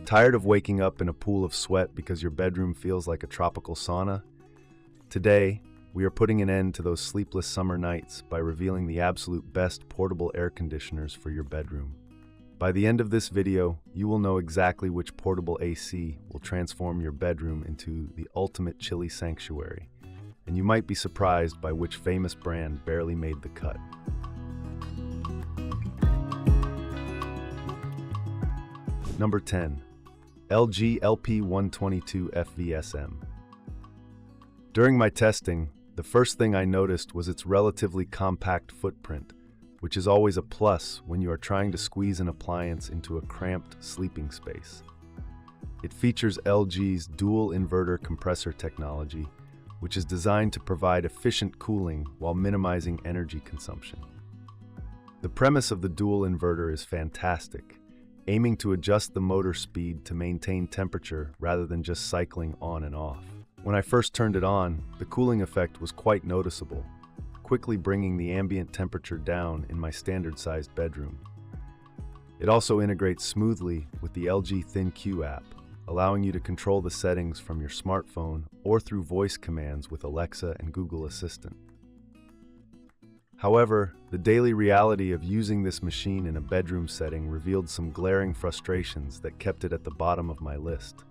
Tired of waking up in a pool of sweat because your bedroom feels like a tropical sauna? Today, we are putting an end to those sleepless summer nights by revealing the absolute best portable air conditioners for your bedroom. By the end of this video, you will know exactly which portable AC will transform your bedroom into the ultimate chilly sanctuary, and you might be surprised by which famous brand barely made the cut. Number 10. LG LP1022FVSM. During my testing, the first thing I noticed was its relatively compact footprint, which is always a plus when you are trying to squeeze an appliance into a cramped sleeping space. It features LG's dual inverter compressor technology, which is designed to provide efficient cooling while minimizing energy consumption. The premise of the dual inverter is fantastic, aiming to adjust the motor speed to maintain temperature rather than just cycling on and off. When I first turned it on, the cooling effect was quite noticeable, quickly bringing the ambient temperature down in my standard-sized bedroom. It also integrates smoothly with the LG ThinQ app, allowing you to control the settings from your smartphone or through voice commands with Alexa and Google Assistant. However, the daily reality of using this machine in a bedroom setting revealed some glaring frustrations that kept it at the bottom of my list.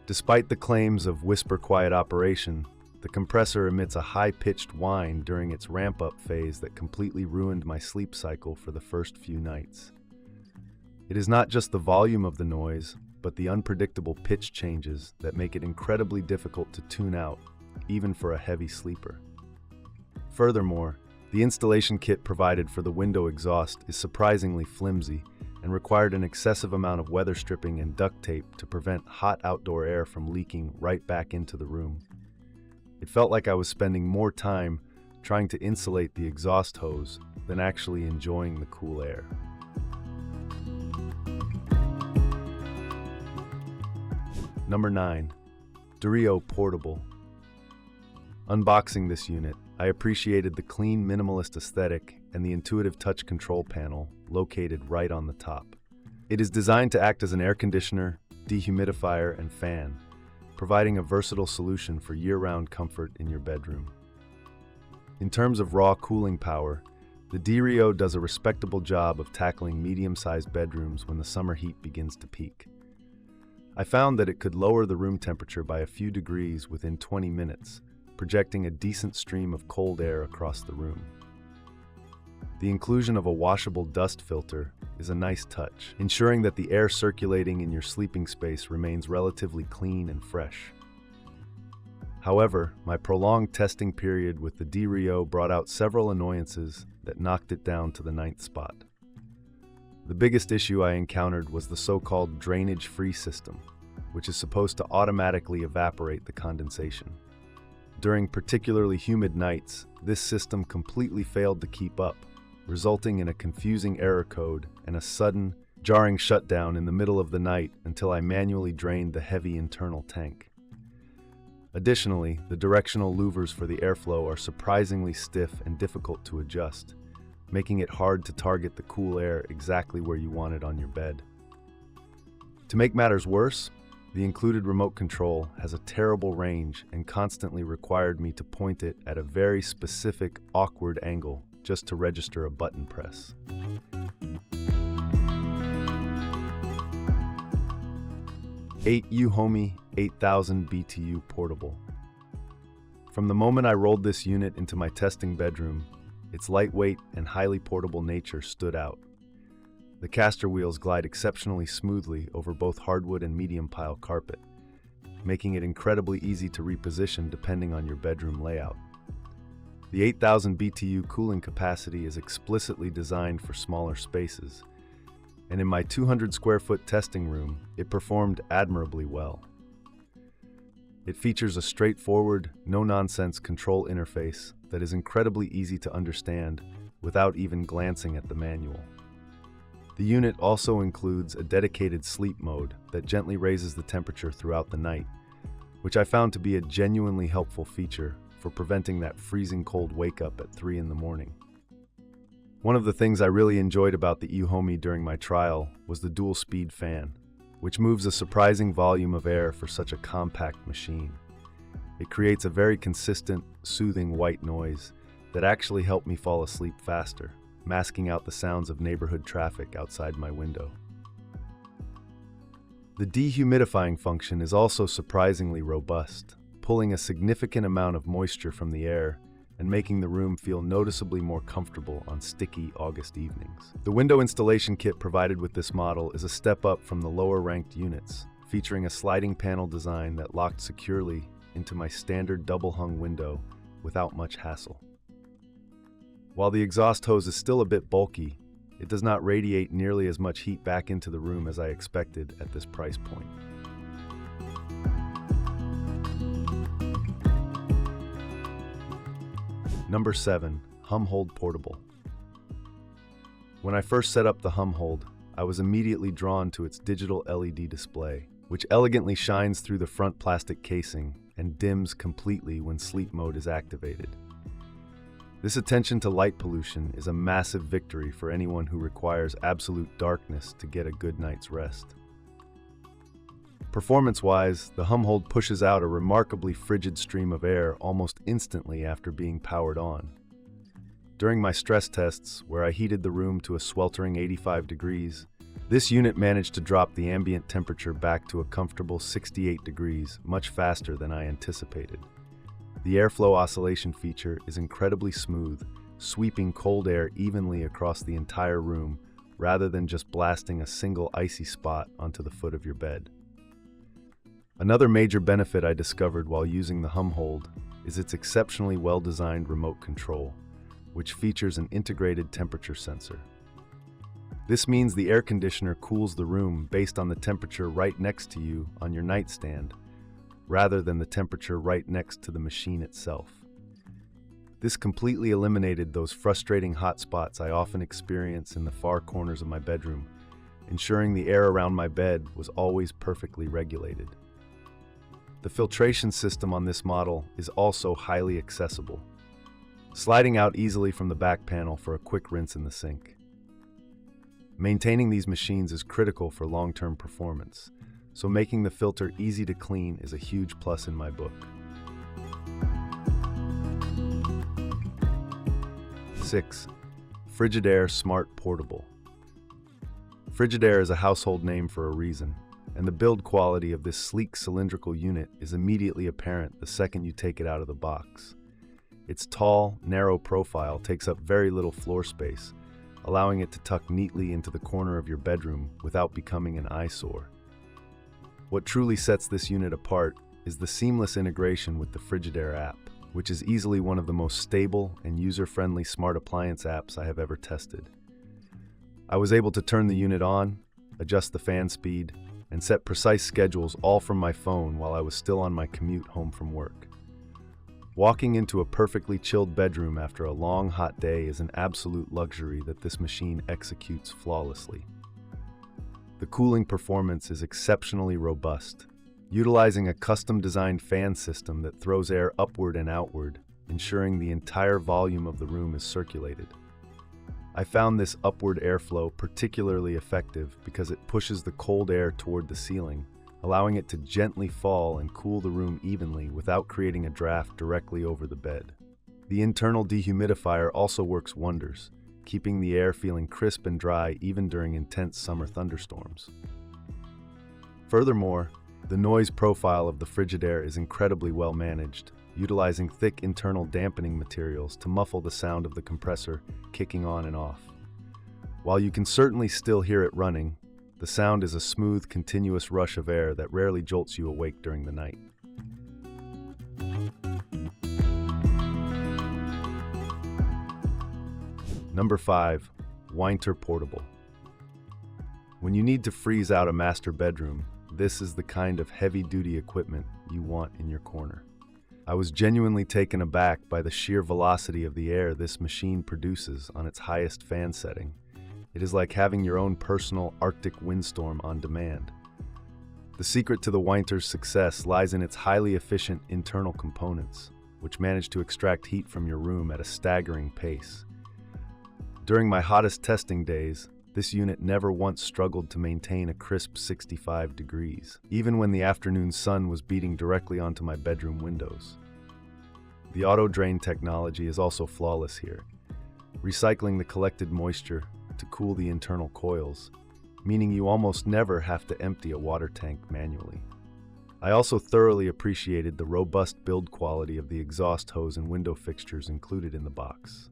Despite the claims of whisper-quiet operation, the compressor emits a high-pitched whine during its ramp-up phase that completely ruined my sleep cycle for the first few nights. It is not just the volume of the noise, but the unpredictable pitch changes that make it incredibly difficult to tune out, even for a heavy sleeper. Furthermore, the installation kit provided for the window exhaust is surprisingly flimsy and required an excessive amount of weather stripping and duct tape to prevent hot outdoor air from leaking right back into the room. It felt like I was spending more time trying to insulate the exhaust hose than actually enjoying the cool air. Number 9. DREO Portable. Unboxing this unit, I appreciated the clean, minimalist aesthetic and the intuitive touch control panel located right on the top. It is designed to act as an air conditioner, dehumidifier, and fan, providing a versatile solution for year-round comfort in your bedroom. In terms of raw cooling power, the DREO does a respectable job of tackling medium-sized bedrooms when the summer heat begins to peak. I found that it could lower the room temperature by a few degrees within 20 minutes, projecting a decent stream of cold air across the room. The inclusion of a washable dust filter is a nice touch, ensuring that the air circulating in your sleeping space remains relatively clean and fresh. However, my prolonged testing period with the DREO brought out several annoyances that knocked it down to the 9th spot. The biggest issue I encountered was the so-called drainage-free system, which is supposed to automatically evaporate the condensation. During particularly humid nights, this system completely failed to keep up, resulting in a confusing error code and a sudden, jarring shutdown in the middle of the night until I manually drained the heavy internal tank. Additionally, the directional louvers for the airflow are surprisingly stiff and difficult to adjust, making it hard to target the cool air exactly where you want it on your bed. To make matters worse, the included remote control has a terrible range and constantly required me to point it at a very specific, awkward angle just to register a button press. EUHOMY 8000 Btu Portable. From the moment I rolled this unit into my testing bedroom, its lightweight and highly portable nature stood out. The caster wheels glide exceptionally smoothly over both hardwood and medium pile carpet, making it incredibly easy to reposition depending on your bedroom layout. The 8000 BTU cooling capacity is explicitly designed for smaller spaces, and in my 200 square foot testing room, it performed admirably well. It features a straightforward, no-nonsense control interface that is incredibly easy to understand without even glancing at the manual. The unit also includes a dedicated sleep mode that gently raises the temperature throughout the night, which I found to be a genuinely helpful feature for preventing that freezing cold wake-up at 3 in the morning. One of the things I really enjoyed about the EUHOMY during my trial was the dual-speed fan. which moves a surprising volume of air for such a compact machine. It creates a very consistent, soothing white noise that actually helped me fall asleep faster, masking out the sounds of neighborhood traffic outside my window. The dehumidifying function is also surprisingly robust, pulling a significant amount of moisture from the air and making the room feel noticeably more comfortable on sticky August evenings. The window installation kit provided with this model is a step up from the lower-ranked units, featuring a sliding panel design that locked securely into my standard double-hung window without much hassle. While the exhaust hose is still a bit bulky, it does not radiate nearly as much heat back into the room as I expected at this price point. Number 7. Humhold Portable. When I first set up the Humhold, I was immediately drawn to its digital LED display, which elegantly shines through the front plastic casing and dims completely when sleep mode is activated. This attention to light pollution is a massive victory for anyone who requires absolute darkness to get a good night's rest. Performance-wise, the Humhold pushes out a remarkably frigid stream of air almost instantly after being powered on. During my stress tests, where I heated the room to a sweltering 85 degrees, this unit managed to drop the ambient temperature back to a comfortable 68 degrees much faster than I anticipated. The airflow oscillation feature is incredibly smooth, sweeping cold air evenly across the entire room rather than just blasting a single icy spot onto the foot of your bed. Another major benefit I discovered while using the Humhold is its exceptionally well-designed remote control, which features an integrated temperature sensor. This means the air conditioner cools the room based on the temperature right next to you on your nightstand, rather than the temperature right next to the machine itself. This completely eliminated those frustrating hot spots I often experience in the far corners of my bedroom, ensuring the air around my bed was always perfectly regulated. The filtration system on this model is also highly accessible, sliding out easily from the back panel for a quick rinse in the sink. Maintaining these machines is critical for long-term performance, so making the filter easy to clean is a huge plus in my book. 6. Frigidaire Smart Portable. Frigidaire is a household name for a reason, and the build quality of this sleek cylindrical unit is immediately apparent the second you take it out of the box. Its tall, narrow profile takes up very little floor space, allowing it to tuck neatly into the corner of your bedroom without becoming an eyesore. What truly sets this unit apart is the seamless integration with the Frigidaire app, which is easily one of the most stable and user-friendly smart appliance apps I have ever tested. I was able to turn the unit on, adjust the fan speed, and set precise schedules all from my phone while I was still on my commute home from work. Walking into a perfectly chilled bedroom after a long, hot day is an absolute luxury that this machine executes flawlessly. The cooling performance is exceptionally robust, utilizing a custom-designed fan system that throws air upward and outward, ensuring the entire volume of the room is circulated. I found this upward airflow particularly effective because it pushes the cold air toward the ceiling, allowing it to gently fall and cool the room evenly without creating a draft directly over the bed. The internal dehumidifier also works wonders, keeping the air feeling crisp and dry even during intense summer thunderstorms. Furthermore, the noise profile of the Frigidaire is incredibly well managed, utilizing thick internal dampening materials to muffle the sound of the compressor kicking on and off. While you can certainly still hear it running, the sound is a smooth, continuous rush of air that rarely jolts you awake during the night. Number 5. Whynter Portable. When you need to freeze out a master bedroom, this is the kind of heavy-duty equipment you want in your corner. I was genuinely taken aback by the sheer velocity of the air this machine produces on its highest fan setting. It is like having your own personal Arctic windstorm on demand. The secret to the Whynter's success lies in its highly efficient internal components, which manage to extract heat from your room at a staggering pace. During my hottest testing days, this unit never once struggled to maintain a crisp 65 degrees, even when the afternoon sun was beating directly onto my bedroom windows. The auto-drain technology is also flawless here, recycling the collected moisture to cool the internal coils, meaning you almost never have to empty a water tank manually. I also thoroughly appreciated the robust build quality of the exhaust hose and window fixtures included in the box.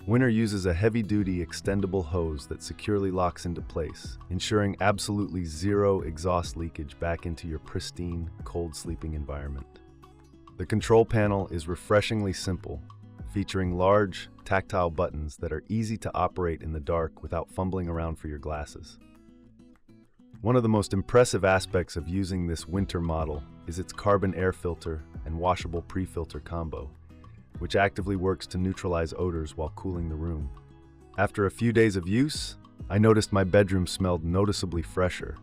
Whynter uses a heavy-duty extendable hose that securely locks into place, ensuring absolutely zero exhaust leakage back into your pristine, cold sleeping environment. The control panel is refreshingly simple, featuring large, tactile buttons that are easy to operate in the dark without fumbling around for your glasses. One of the most impressive aspects of using this Whynter model is its carbon air filter and washable pre-filter combo, which actively works to neutralize odors while cooling the room. After a few days of use, I noticed my bedroom smelled noticeably fresher,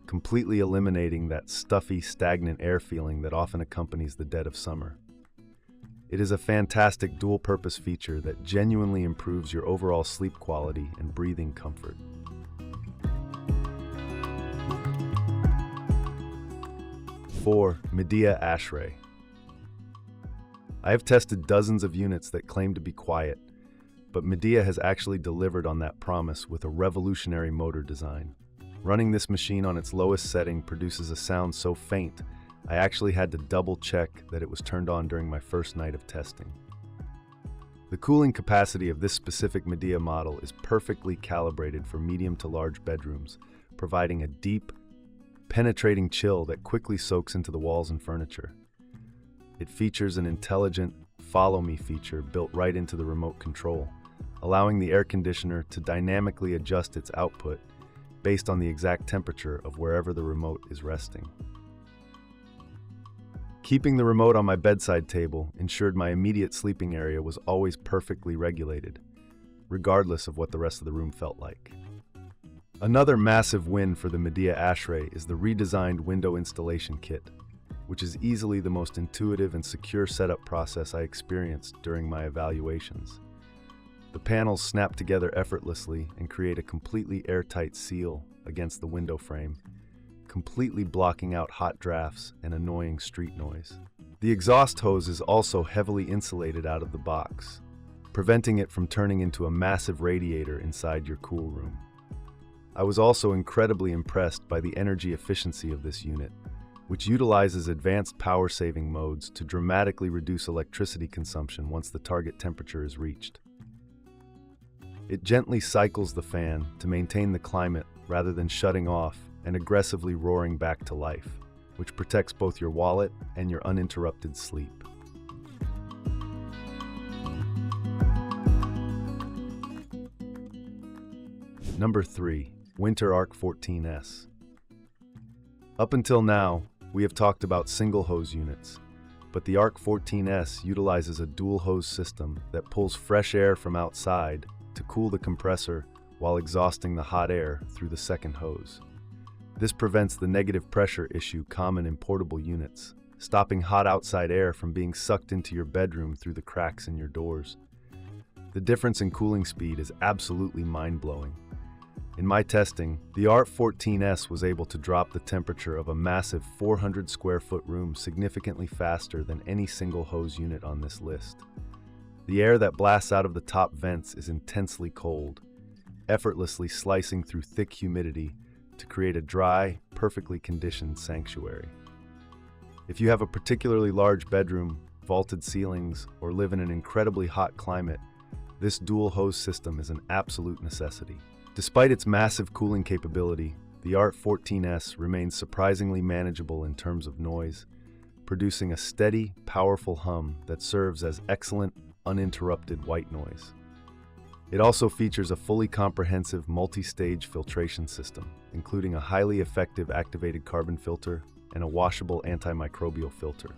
completely eliminating that stuffy, stagnant air feeling that often accompanies the dead of summer. It is a fantastic dual-purpose feature that genuinely improves your overall sleep quality and breathing comfort. For Midea ASHRAE. I have tested dozens of units that claim to be quiet, but Midea has actually delivered on that promise with a revolutionary motor design. Running this machine on its lowest setting produces a sound so faint, I actually had to double-check that it was turned on during my first night of testing. The cooling capacity of this specific Midea model is perfectly calibrated for medium to large bedrooms, providing a deep, penetrating chill that quickly soaks into the walls and furniture. It features an intelligent follow me feature built right into the remote control, allowing the air conditioner to dynamically adjust its output based on the exact temperature of wherever the remote is resting. Keeping the remote on my bedside table ensured my immediate sleeping area was always perfectly regulated, regardless of what the rest of the room felt like. Another massive win for the Midea ASHRAE is the redesigned window installation kit, which is easily the most intuitive and secure setup process I experienced during my evaluations. The panels snap together effortlessly and create a completely airtight seal against the window frame, completely blocking out hot drafts and annoying street noise. The exhaust hose is also heavily insulated out of the box, preventing it from turning into a massive radiator inside your cool room. I was also incredibly impressed by the energy efficiency of this unit, which utilizes advanced power-saving modes to dramatically reduce electricity consumption once the target temperature is reached. It gently cycles the fan to maintain the climate rather than shutting off and aggressively roaring back to life, which protects both your wallet and your uninterrupted sleep. Number 3. Whynter ARC14S. Up until now, we have talked about single hose units, but the ARC14S utilizes a dual hose system that pulls fresh air from outside to cool the compressor while exhausting the hot air through the second hose. This prevents the negative pressure issue common in portable units, stopping hot outside air from being sucked into your bedroom through the cracks in your doors. The difference in cooling speed is absolutely mind-blowing. In my testing, the ARC14S was able to drop the temperature of a massive 400 square foot room significantly faster than any single hose unit on this list. The air that blasts out of the top vents is intensely cold, effortlessly slicing through thick humidity to create a dry, perfectly conditioned sanctuary. If you have a particularly large bedroom, vaulted ceilings, or live in an incredibly hot climate, this dual hose system is an absolute necessity. Despite its massive cooling capability, the ARC14S remains surprisingly manageable in terms of noise, producing a steady, powerful hum that serves as excellent, uninterrupted white noise. It also features a fully comprehensive multi-stage filtration system, including a highly effective activated carbon filter and a washable antimicrobial filter.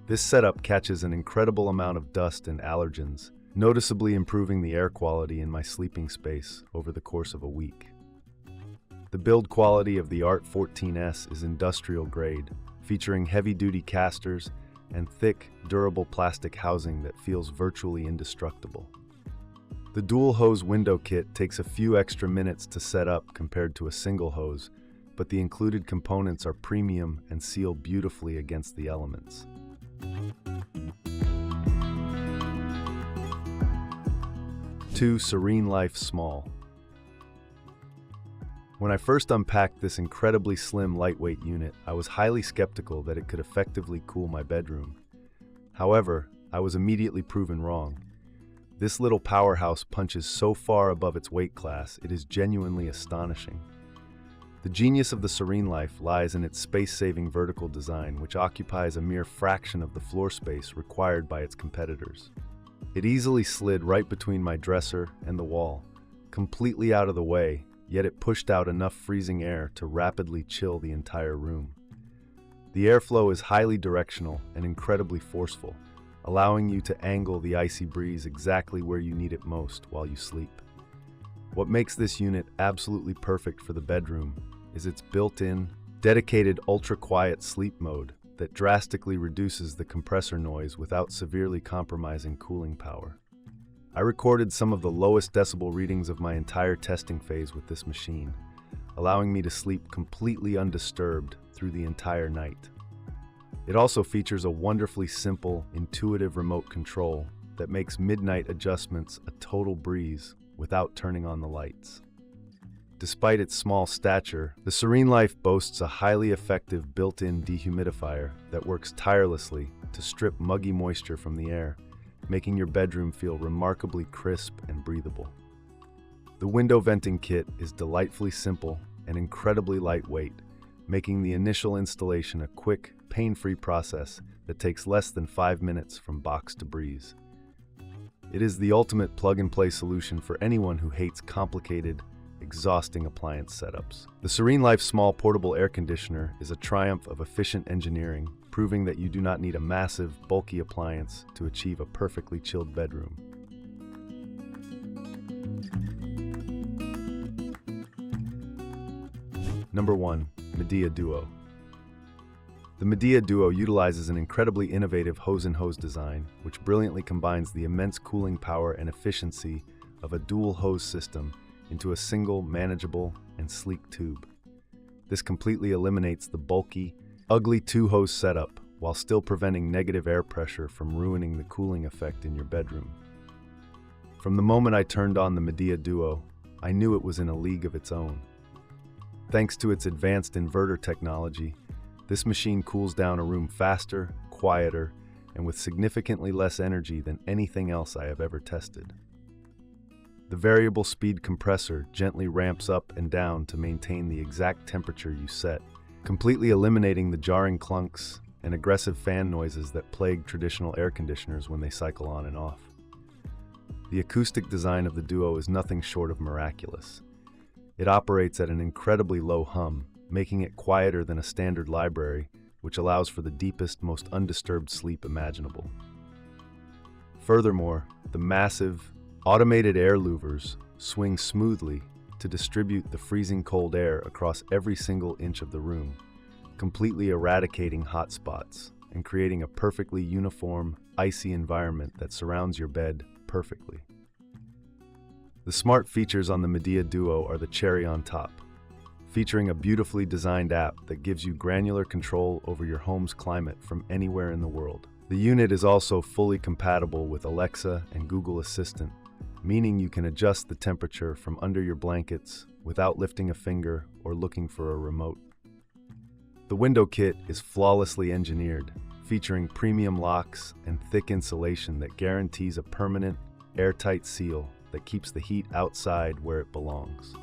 This setup catches an incredible amount of dust and allergens, noticeably improving the air quality in my sleeping space over the course of a week. The build quality of the ARC14S is industrial grade, featuring heavy-duty casters and thick, durable plastic housing that feels virtually indestructible. The dual hose window kit takes a few extra minutes to set up compared to a single hose, but the included components are premium and seal beautifully against the elements. 2. SereneLife Small. When I first unpacked this incredibly slim, lightweight unit, I was highly skeptical that it could effectively cool my bedroom. However, I was immediately proven wrong. This little powerhouse punches so far above its weight class, it is genuinely astonishing. The genius of the SereneLife lies in its space-saving vertical design, which occupies a mere fraction of the floor space required by its competitors. It easily slid right between my dresser and the wall, completely out of the way, yet it pushed out enough freezing air to rapidly chill the entire room. The airflow is highly directional and incredibly forceful, allowing you to angle the icy breeze exactly where you need it most while you sleep. What makes this unit absolutely perfect for the bedroom is its built-in, dedicated ultra-quiet sleep mode that drastically reduces the compressor noise without severely compromising cooling power. I recorded some of the lowest decibel readings of my entire testing phase with this machine, allowing me to sleep completely undisturbed through the entire night. It also features a wonderfully simple, intuitive remote control that makes midnight adjustments a total breeze without turning on the lights. Despite its small stature, the SereneLife boasts a highly effective built-in dehumidifier that works tirelessly to strip muggy moisture from the air, making your bedroom feel remarkably crisp and breathable. The window venting kit is delightfully simple and incredibly lightweight, making the initial installation a quick, pain-free process that takes less than 5 minutes from box to breeze. It is the ultimate plug-and-play solution for anyone who hates complicated, exhausting appliance setups. The SereneLife Small Portable Air Conditioner is a triumph of efficient engineering, proving that you do not need a massive, bulky appliance to achieve a perfectly chilled bedroom. Number 1. Midea Duo. The Midea Duo utilizes an incredibly innovative hose-in-hose design, which brilliantly combines the immense cooling power and efficiency of a dual hose system into a single, manageable, and sleek tube. This completely eliminates the bulky, ugly two-hose setup while still preventing negative air pressure from ruining the cooling effect in your bedroom. From the moment I turned on the Midea Duo, I knew it was in a league of its own. Thanks to its advanced inverter technology, this machine cools down a room faster, quieter, and with significantly less energy than anything else I have ever tested. The variable speed compressor gently ramps up and down to maintain the exact temperature you set, completely eliminating the jarring clunks and aggressive fan noises that plague traditional air conditioners when they cycle on and off. The acoustic design of the Duo is nothing short of miraculous. It operates at an incredibly low hum, making it quieter than a standard library, which allows for the deepest, most undisturbed sleep imaginable. Furthermore, the massive, automated air louvers swing smoothly to distribute the freezing cold air across every single inch of the room, completely eradicating hot spots and creating a perfectly uniform, icy environment that surrounds your bed perfectly. The smart features on the Midea Duo are the cherry on top, featuring a beautifully designed app that gives you granular control over your home's climate from anywhere in the world. The unit is also fully compatible with Alexa and Google Assistant, meaning you can adjust the temperature from under your blankets without lifting a finger or looking for a remote. The window kit is flawlessly engineered, featuring premium locks and thick insulation that guarantees a permanent, airtight seal that keeps the heat outside where it belongs.